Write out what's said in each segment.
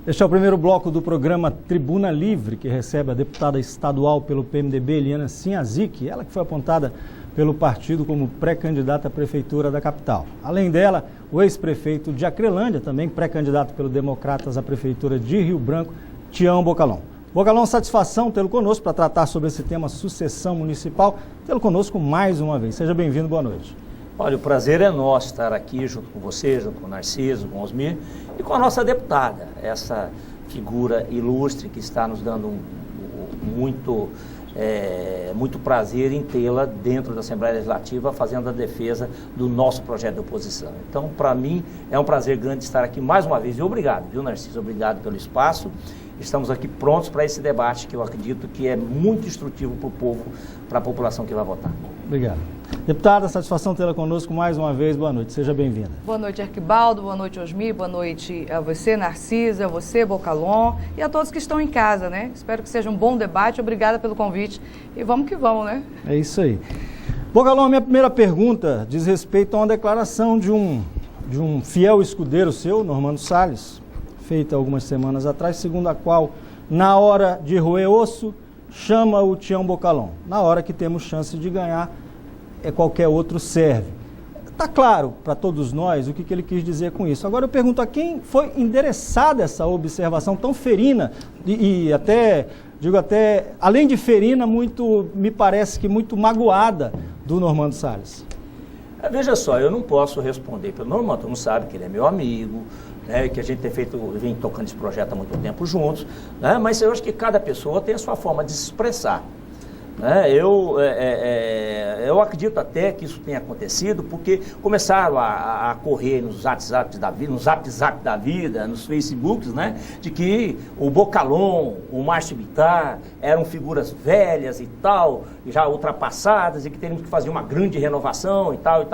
Este é o primeiro bloco do programa Tribuna Livre, que recebe a deputada estadual pelo PMDB, Eliana Sinhazic, ela que foi apontada pelo partido como pré-candidata à prefeitura da capital. Além dela, o ex-prefeito de Acrelândia, também pré-candidato pelo Democratas à prefeitura de Rio Branco, Tião Bocalon. Bocalon, satisfação tê-lo conosco para tratar sobre esse tema sucessão municipal, tê-lo conosco mais uma vez. Seja bem-vindo, boa noite. Olha, o prazer é nosso estar aqui junto com você, junto com o Narciso, com o Osmir e com a nossa deputada, essa figura ilustre que está nos dando muito prazer em tê-la dentro da Assembleia Legislativa fazendo a defesa do nosso projeto de oposição. Então, para mim, é um prazer grande estar aqui mais uma vez. E obrigado, viu, Narciso? Obrigado pelo espaço. Estamos aqui prontos para esse debate que eu acredito que é muito instrutivo para o povo, para a população que vai votar. Obrigado. Deputada, satisfação tê-la conosco mais uma vez. Boa noite, seja bem-vinda. Boa noite, Arquibaldo. Boa noite, Osmir. Boa noite a você, Narciso, a você, Bocalon, e a todos que estão em casa, né? Espero que seja um bom debate. Obrigada pelo convite. E vamos que vamos, né? É isso aí. Bocalon, a minha primeira pergunta diz respeito a uma declaração de um fiel escudeiro seu, Normando Salles, feita algumas semanas atrás, segundo a qual, na hora de roer osso, chama o Tião Bocalon. Na hora que temos chance de ganhar, qualquer outro serve. Está claro para todos nós o que ele quis dizer com isso. Agora eu pergunto a quem foi endereçada essa observação tão ferina e até, além de ferina, me parece que muito magoada do Normando Salles. Veja só, eu não posso responder pelo Normando, todo mundo sabe que ele é meu amigo, né, que a gente vem tocando esse projeto há muito tempo juntos, né, mas eu acho que cada pessoa tem a sua forma de se expressar. Eu acredito até que isso tenha acontecido porque começaram a correr nos WhatsApp da vida, nos Zap da vida, nos Facebooks, né, de que o Bocalon, o Márcio Bittar eram figuras velhas e tal, já ultrapassadas e que teríamos que fazer uma grande renovação e tal.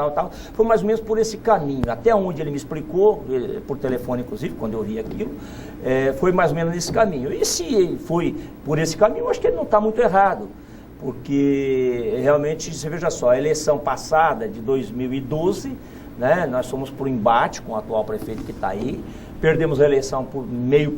Foi mais ou menos por esse caminho, até onde ele me explicou, por telefone inclusive, quando eu ouvi aquilo, foi mais ou menos nesse caminho. E se foi por esse caminho, eu acho que ele não está muito errado. Porque realmente, você veja só, a eleição passada de 2012, né, nós fomos por embate com o atual prefeito que está aí, perdemos a eleição por meio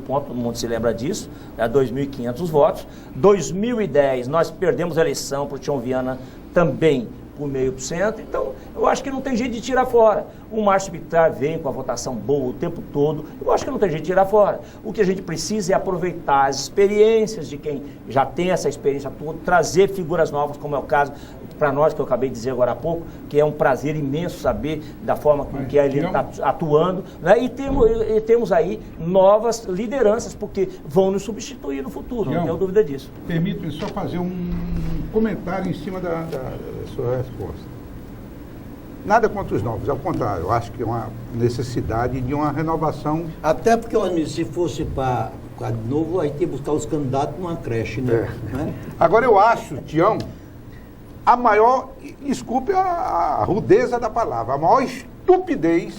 ponto, todo mundo se lembra disso, 2.500 votos. 2010, nós perdemos a eleição para o Tião Viana também por 0,5%, então eu acho que não tem jeito de tirar fora. O Márcio Bittar vem com a votação boa o tempo todo, eu acho que não tem jeito de tirar fora. O que a gente precisa é aproveitar as experiências de quem já tem essa experiência toda, trazer figuras novas, como é o caso para nós, que eu acabei de dizer agora há pouco, que é um prazer imenso saber da forma com que a Eliana está atuando, né? E temos aí novas lideranças, porque vão nos substituir no futuro, não tenho dúvida disso. Permite-me só fazer um comentário em cima da sua resposta. Nada contra os novos, ao contrário, eu acho que é uma necessidade de uma renovação. Até porque, se fosse para de novo, aí tem que buscar os candidatos numa creche, né? Agora eu acho, Tião, a maior, desculpe a rudeza da palavra, a maior estupidez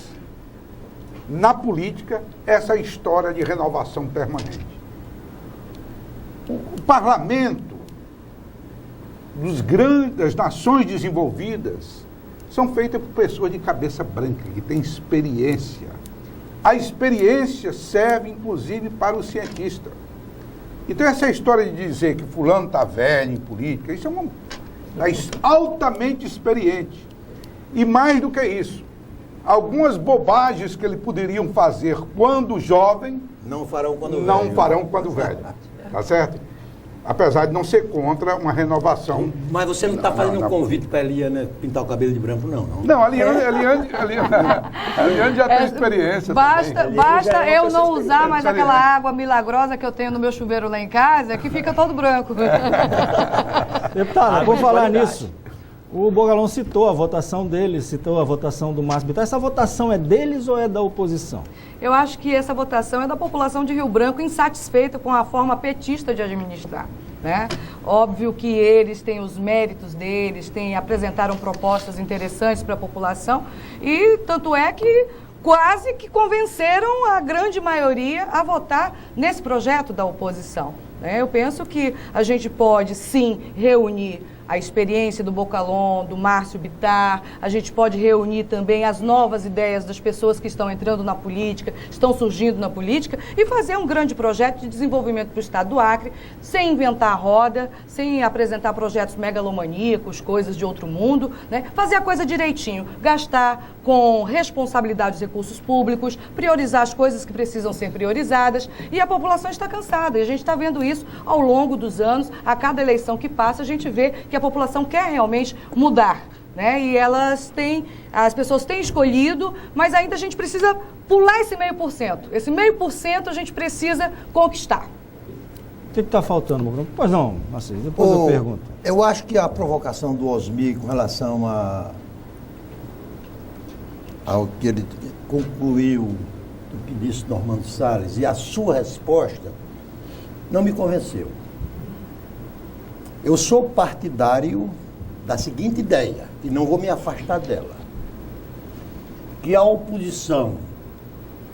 na política é essa história de renovação permanente. O parlamento das nações desenvolvidas são feitas por pessoas de cabeça branca, que têm experiência. A experiência serve, inclusive, para o cientista. Então, essa história de dizer que fulano está velho em política, isso é altamente experiente. E mais do que isso, algumas bobagens que eles poderiam fazer quando jovem, não farão quando velho. Tá certo? Apesar de não ser contra uma renovação. Mas você não está fazendo um convite para a Eliana pintar o cabelo de branco, não? Não, a Eliane já tem experiência. Basta eu não usar mais aquela água milagrosa que eu tenho no meu chuveiro lá em casa, que fica todo branco. Deputada, vou falar nisso. O Bocalon citou a votação deles, citou a votação do Márcio Bittar. Essa votação é deles ou é da oposição? Eu acho que essa votação é da população de Rio Branco insatisfeita com a forma petista de administrar, né? Óbvio que eles têm os méritos deles, apresentaram propostas interessantes para a população e tanto é que quase que convenceram a grande maioria a votar nesse projeto da oposição, né? Eu penso que a gente pode sim reunir a experiência do Bocalon, do Márcio Bittar, a gente pode reunir também as novas ideias das pessoas que estão entrando na política, estão surgindo na política, e fazer um grande projeto de desenvolvimento para o estado do Acre, sem inventar a roda, sem apresentar projetos megalomaníacos, coisas de outro mundo, né? Fazer a coisa direitinho, gastar com responsabilidade os recursos públicos, priorizar as coisas que precisam ser priorizadas, e a população está cansada, e a gente está vendo isso ao longo dos anos. A cada eleição que passa, a gente vê que a população quer realmente mudar, né? E as pessoas têm escolhido, mas ainda a gente precisa pular esse 0,5%. Esse 0,5% a gente precisa conquistar. O que está faltando, Bruno? Pois não, assim, depois eu pergunto. Eu acho que a provocação do Osmi com relação ao que ele concluiu, o que disse Normando Salles, e a sua resposta, não me convenceu. Eu sou partidário da seguinte ideia, e não vou me afastar dela, que a oposição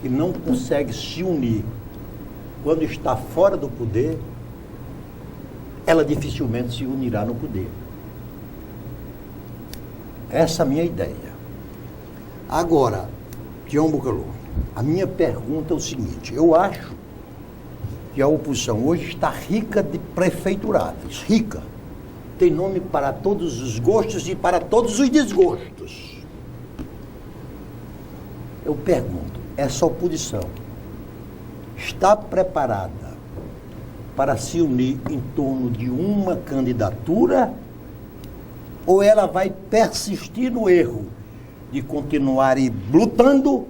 que não consegue se unir quando está fora do poder, ela dificilmente se unirá no poder. Essa é a minha ideia. Agora, Tião Bocalon, a minha pergunta é o seguinte: eu acho que a oposição hoje está rica de prefeituráveis, rica. Tem nome para todos os gostos e para todos os desgostos. Eu pergunto, essa oposição está preparada para se unir em torno de uma candidatura, ou ela vai persistir no erro de continuar lutando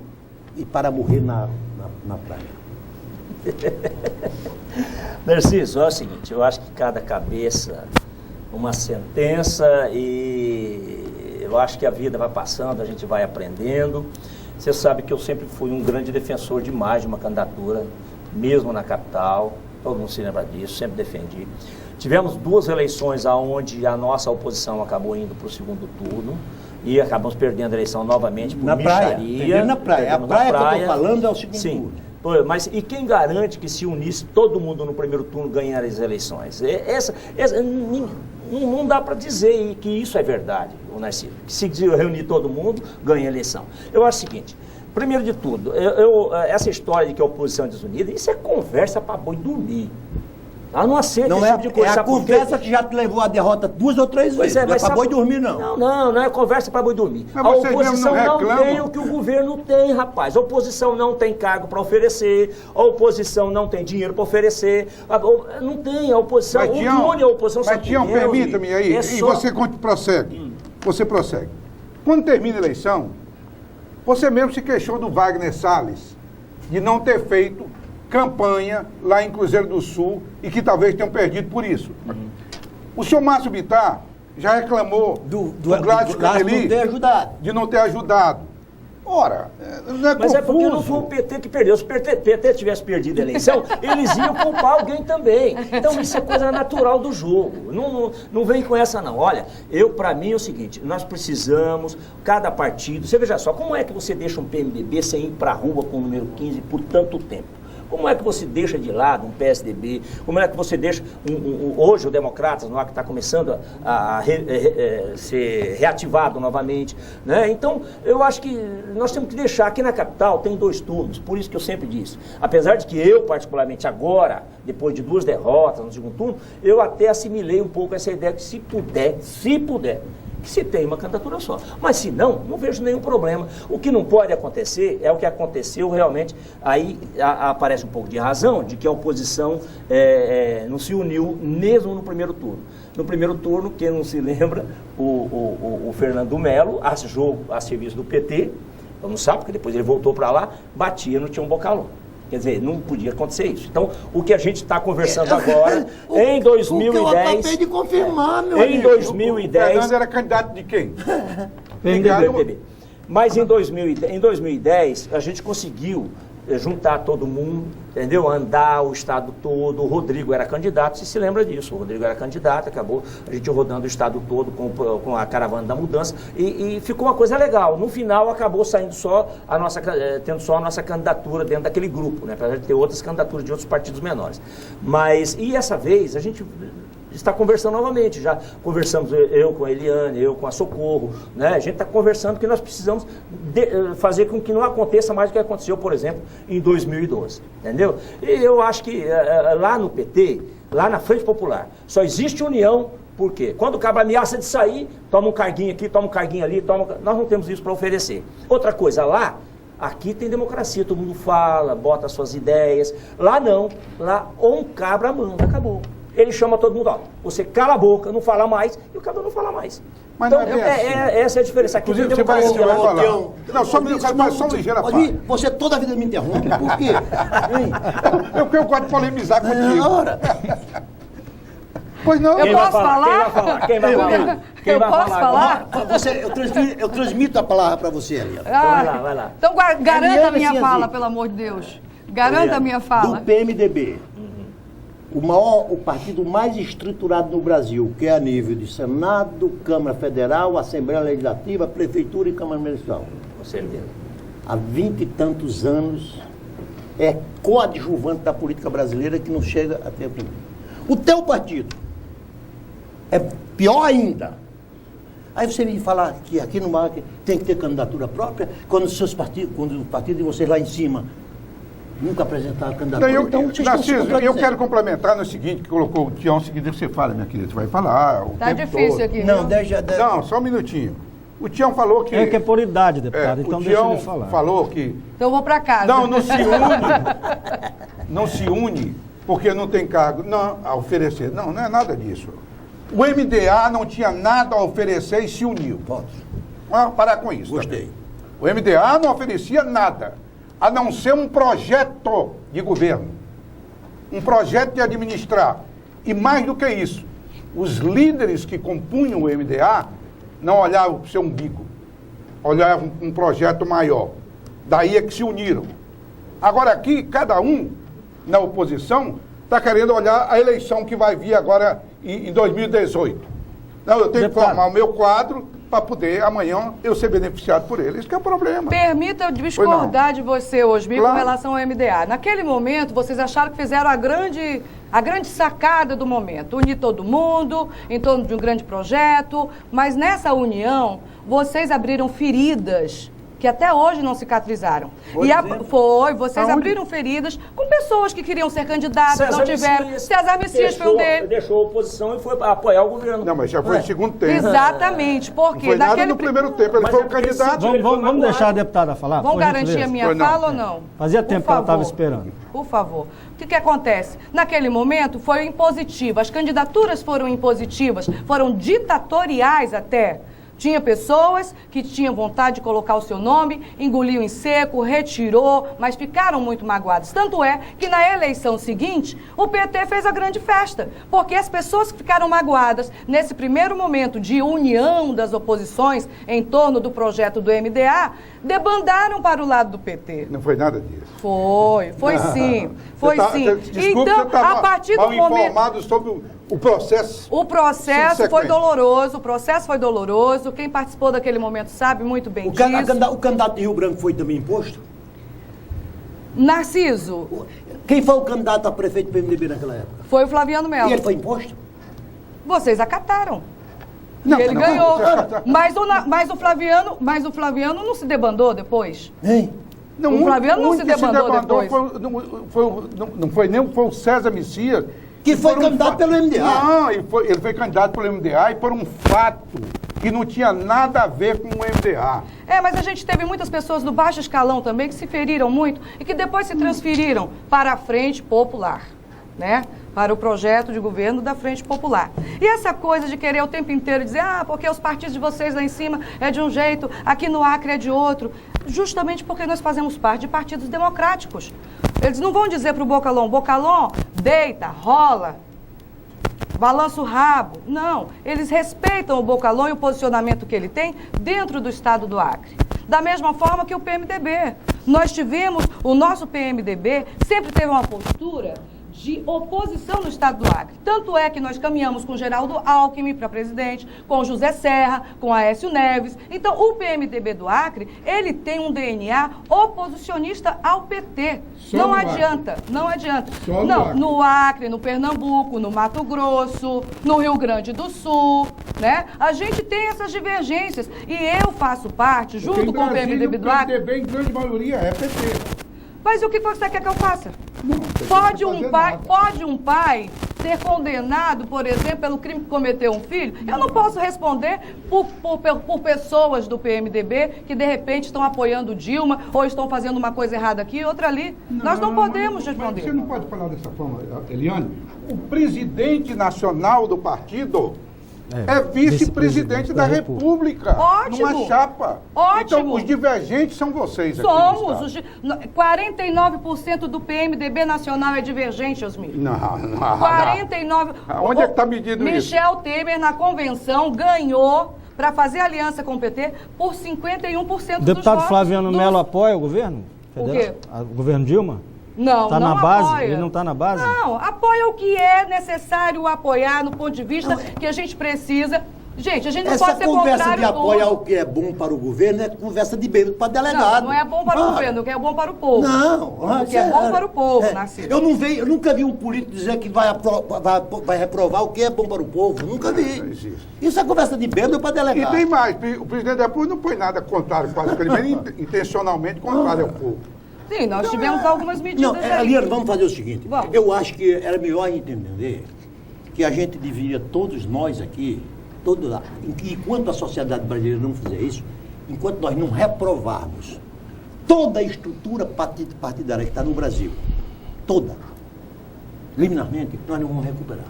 e para morrer na praia? Narciso, é o seguinte, eu acho que cada cabeça uma sentença, e eu acho que a vida vai passando, a gente vai aprendendo. Você sabe que eu sempre fui um grande defensor demais de uma candidatura, mesmo na capital, todo mundo se lembra disso, sempre defendi. Tivemos 2 eleições onde a nossa oposição acabou indo para o segundo turno e acabamos perdendo a eleição novamente por micharia. Na praia. A praia que eu estou falando é o segundo turno. Mas e quem garante que se unisse todo mundo no primeiro turno ganharia as eleições? Não dá para dizer que isso é verdade, o Narciso. Que se reunir todo mundo, ganha a eleição. Eu acho o seguinte, primeiro de tudo, essa história de que a oposição é desunida, isso é conversa para boi dormir. Ela não aceita esse tipo de coisa. É a conversa que já te levou à derrota 2 ou 3 vezes. Não é para boi dormir, não. Não é conversa para boi dormir. Mas a oposição não tem o que o governo tem, rapaz. A oposição não tem cargo para oferecer, a oposição não tem dinheiro para oferecer. Não tem, a oposição, o que une a oposição... Mas, Tião, permita-me aí, e você prossegue. Você prossegue. Quando termina a eleição, você mesmo se queixou do Wagner Salles, de não ter feito campanha lá em Cruzeiro do Sul e que talvez tenham perdido por isso. O senhor Márcio Bittar já reclamou do Gladys Caneli de não ter ajudado. Ora, não é Mas é porque não foi o PT que perdeu. Se o PT tivesse perdido a eleição, eles iam culpar alguém também. Então isso é coisa natural do jogo. Não vem com essa não. Olha, para mim é o seguinte, nós precisamos, cada partido, você veja só, como é que você deixa um PMDB sem ir para a rua com o número 15 por tanto tempo? Como é que você deixa de lado um PSDB? Como é que você deixa, hoje o Democratas, que está começando a ser reativado novamente, né? Então, eu acho que nós temos que deixar, aqui na capital tem 2 turnos, por isso que eu sempre disse, apesar de que eu, particularmente agora, depois de 2 derrotas no segundo turno, eu até assimilei um pouco essa ideia que se puder, que se tem uma candidatura só. Mas se não vejo nenhum problema. O que não pode acontecer é o que aconteceu realmente, aí aparece um pouco de razão, de que a oposição não se uniu mesmo no primeiro turno. No primeiro turno, quem não se lembra, o Fernando Melo, a serviço do PT, não sabe, porque depois ele voltou para lá, batia no Tião Bocalon. Quer dizer, não podia acontecer isso. Então, o que a gente está conversando agora, em 2010... O que eu acabei de confirmar, meu amigo. Em 2010... O Fernando era candidato de quem? PMDB. Mas em 2010, a gente conseguiu juntar todo mundo, entendeu? Andar o estado todo. O Rodrigo era candidato, você se lembra disso. O Rodrigo era candidato, acabou a gente rodando o estado todo com a caravana da mudança e ficou uma coisa legal. No final acabou saindo tendo só a nossa candidatura dentro daquele grupo, né? Para ter outras candidaturas de outros partidos menores. Mas, e essa vez, a gente está conversando novamente. Já conversamos eu com a Eliane, eu com a Socorro, né? A gente está conversando que nós precisamos fazer com que não aconteça mais o que aconteceu, por exemplo, em 2012, entendeu? E eu acho que lá no PT, lá na Frente Popular, só existe união. Por quê? Quando o cara ameaça de sair, toma um carguinho aqui, toma um carguinho ali, nós não temos isso para oferecer. Outra coisa, aqui tem democracia, todo mundo fala, bota as suas ideias. Lá não, lá ou um cabra manda, acabou. Ele chama todo mundo, ó, você cala a boca, não fala mais, e o cabra não fala mais. Mas então, não é bem assim. essa é a diferença. Aqui tem democracia. Você vai falar. Não, só um ligeiro parte. Você toda a vida me interrompe, por quê? Eu gosto de polemizar contigo. Pois não. Eu posso falar? Quem vai falar? Eu posso falar? Eu transmito a palavra para você, Eliane. Vai lá. Então garanta a minha assim, fala, pelo amor de Deus. Garanta a minha fala. Do PMDB, o partido mais estruturado no Brasil, que é a nível de Senado, Câmara Federal, Assembleia Legislativa, Prefeitura e Câmara Municipal. Com certeza. Há 20 e tantos anos é coadjuvante da política brasileira que não chega até o primeiro. O teu partido é pior ainda. Aí você me falar que aqui no MAC tem que ter candidatura própria, quando o partido de vocês lá em cima nunca apresentaram candidatura. Eu quero complementar no seguinte, que colocou o Tião, seguinte você fala, minha querida, você vai falar o Tá tempo difícil todo. aqui, Não, viu? Não, só um minutinho. O Tião falou que... É que é por idade, deputado, então o deixa Tião ele falar. falou que... Então eu vou para casa. Não se une porque não tem cargo a oferecer. Não é nada disso. O MDA não tinha nada a oferecer e se uniu. Vamos parar com isso. Gostei. Também. O MDA não oferecia nada, a não ser um projeto de governo, um projeto de administrar. E mais do que isso, os líderes que compunham o MDA não olhavam para o seu umbigo, olhavam um projeto maior. Daí é que se uniram. Agora aqui, cada um, na oposição, está querendo olhar a eleição que vai vir agora em 2018. Não, eu tenho que formar o meu quadro para poder, amanhã, eu ser beneficiado por ele. Isso que é o problema. Permita eu discordar de você hoje, Claro. com relação ao MDA. Naquele momento, vocês acharam que fizeram a grande sacada do momento. Unir todo mundo em torno de um grande projeto, mas nessa união, vocês abriram feridas que até hoje não cicatrizaram. Vocês abriram feridas com pessoas que queriam ser candidatas, não tiveram. César Messias foi um deles. Deixou a oposição e foi apoiar o governo. Não, mas já foi no segundo tempo. Exatamente, porque Não foi nada no primeiro tempo, ele foi o candidato. Vamos deixar a deputada falar? Vão por garantir gentileza? a minha fala ou não? Fazia tempo que ela estava esperando. Por favor. O que acontece? Naquele momento foi impositivo. As candidaturas foram impositivas, foram ditatoriais até. Tinha pessoas que tinham vontade de colocar o seu nome, engoliu em seco, retirou, mas ficaram muito magoadas. Tanto é que na eleição seguinte, o PT fez a grande festa, porque as pessoas que ficaram magoadas nesse primeiro momento de união das oposições em torno do projeto do MDA, debandaram para o lado do PT. Não foi nada disso. Foi sim. Foi sim. Desculpe, então, você tá a partir do mal momento... informado sobre o processo. O processo foi subsequente. doloroso, Quem participou daquele momento sabe muito bem O disso. candidato de Rio Branco foi também imposto? Narciso, Quem foi o candidato a prefeito do PMDB naquela época? foi o Flaviano E Melo. ele foi imposto? Vocês acataram. Não, E ele não, ganhou. você- Mas o Flaviano não se debandou depois? Hein? Não, O Flaviano não se que debandou depois. Foi o César Messias. Que E foi por candidato pelo MDA. Não, ele foi candidato pelo MDA e por um fato que não tinha nada a ver com o MDA. Mas a gente teve muitas pessoas do baixo escalão também que se feriram muito e que depois se transferiram para a Frente Popular, né? Para o projeto de governo da Frente Popular. E essa coisa de querer o tempo inteiro dizer, porque os partidos de vocês lá em cima é de um jeito, aqui no Acre é de outro, justamente porque nós fazemos parte de partidos democráticos. Eles não vão dizer para o Bocalon, deita, rola, balança o rabo. Não, eles respeitam o Bocalon e o posicionamento que ele tem dentro do estado do Acre. Da mesma forma que o PMDB. Nós tivemos, o nosso PMDB sempre teve uma postura de oposição no estado do Acre. Tanto é que nós caminhamos com Geraldo Alckmin para presidente, com José Serra, com Aécio Neves. Então, o PMDB do Acre, ele tem um DNA oposicionista ao PT. Não adianta, não adianta. Não, no Acre, no Pernambuco, no Mato Grosso, no Rio Grande do Sul, né? A gente tem essas divergências. E eu faço parte, junto com o PMDB do Acre... O PMDB, em grande maioria, é PT. Mas o que você quer que eu faça? Não Pode um pai ser condenado, por exemplo, pelo crime que cometeu um filho? Eu não posso responder por pessoas do PMDB que, de repente, estão apoiando Dilma ou estão fazendo uma coisa errada aqui e outra ali. Nós não podemos responder. Você não pode falar dessa forma, Eliane. O presidente nacional do partido é vice-presidente da República. Ótimo. Numa chapa. Ótimo. Então, os divergentes são vocês aqui. Somos. 49% do PMDB nacional é divergente, Osmir. Não. 49%. Onde é que está medindo isso? Michel Temer, na convenção, ganhou para fazer aliança com o PT por 51% dos votos. O deputado Flaviano Melo apoia o governo? O quê? O governo Dilma? Não, tá não na base? apoia. Ele não está na base? Não, apoia o que é necessário apoiar no ponto de vista que a gente precisa. Gente, a gente não pode ser contrário. Essa conversa de apoiar o que é bom para o governo é conversa de bêbado para delegado. Não é bom para o governo, o que é bom para o povo. Não. O que é bom para o povo, Narciso. Eu nunca vi um político dizer que vai reprovar o que é bom para o povo. Nunca vi. Isso é conversa de bêbado para delegado. E tem mais, o presidente da República não põe nada contrário, quase que ele vem intencionalmente contrário ao povo. Sim, nós tivemos algumas medidas Eliane, vamos fazer o seguinte. Vamos. Eu acho que era melhor entender que a gente deveria, todos nós aqui, enquanto a sociedade brasileira não fizer isso, enquanto nós não reprovarmos toda a estrutura partidária que está no Brasil, toda, liminarmente, nós não vamos recuperar.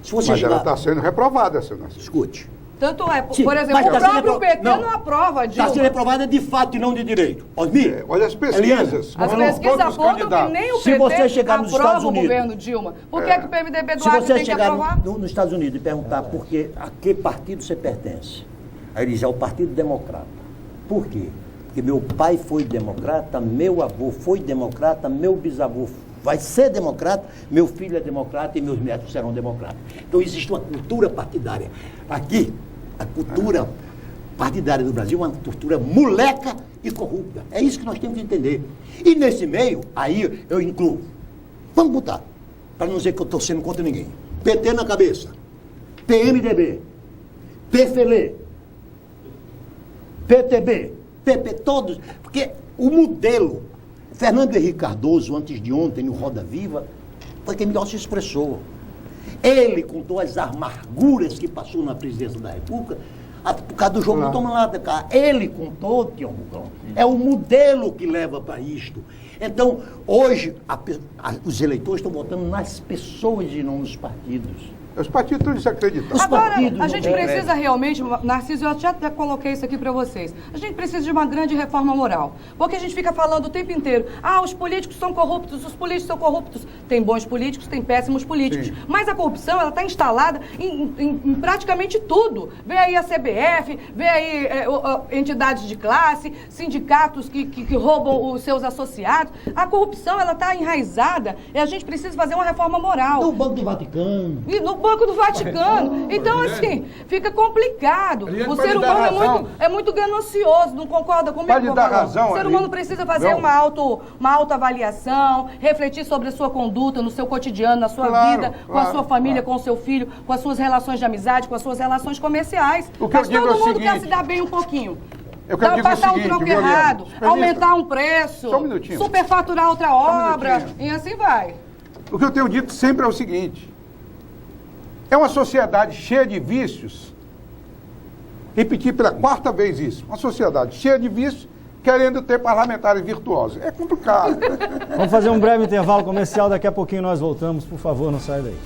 Se você Mas chegar... ela está sendo reprovada, seu Narciso. Escute. Tanto é, Sim, por exemplo, o próprio PT não aprova, Dilma. Está sendo reprovada de fato e não de direito. Osmir, Olha as pesquisas. As pesquisas apontam que nem o Se você PT chegar nos aprova Estados o Unidos, governo Dilma. Por que, que o PMDB do se Acre você tem que chegar aprovar? nos Estados Unidos e perguntar a que partido você pertence, aí ele diz, é o Partido Democrata. Por quê? Porque meu pai foi democrata, meu avô foi democrata, meu bisavô vai ser democrata, meu filho é democrata e meus netos serão democratas. Então existe uma cultura partidária. Aqui, a cultura partidária do Brasil é uma cultura moleca e corrupta. É isso que nós temos que entender. E nesse meio, aí eu incluo. Vamos botar, para não dizer que eu estou sendo contra ninguém. PT na cabeça, PMDB, PFL, PTB, PP, todos. Porque o modelo, Fernando Henrique Cardoso, antes de ontem, no Roda Viva, foi quem melhor se expressou. Ele contou as amarguras que passou na presidência da República, por causa do jogo do toma lá, cara. Ele contou, Tião Bucão. É o modelo que leva para isto. Então, hoje, os eleitores estão votando nas pessoas e não nos partidos. Os partidos estão desacreditados. Agora, a gente precisa realmente, Narciso, eu já coloquei isso aqui para vocês, a gente precisa de uma grande reforma moral, porque a gente fica falando o tempo inteiro, os políticos são corruptos, os políticos são corruptos. Tem bons políticos, tem péssimos políticos, sim, mas a corrupção, ela está instalada em praticamente tudo. Vê aí a CBF, vê aí entidades de classe, sindicatos que roubam os seus associados. A corrupção, ela está enraizada e a gente precisa fazer uma reforma moral. No Banco do Vaticano. E no Banco do Vaticano. Então, assim, fica complicado. O ser humano é muito ganancioso, não concorda comigo? Pode dar razão. O ser humano precisa fazer uma autoavaliação, refletir sobre a sua conduta, no seu cotidiano, na sua vida, com a sua família, com o seu filho, com as suas relações de amizade, com as suas relações comerciais. Mas todo mundo quer se dar bem um pouquinho. Passar um troco errado, aumentar um preço, superfaturar outra obra, e assim vai. O que eu tenho dito sempre é o seguinte: é uma sociedade cheia de vícios, repetir pela quarta vez isso, uma sociedade cheia de vícios, querendo ter parlamentares virtuosos. É complicado. Vamos fazer um breve intervalo comercial, daqui a pouquinho nós voltamos, por favor, não saia daí.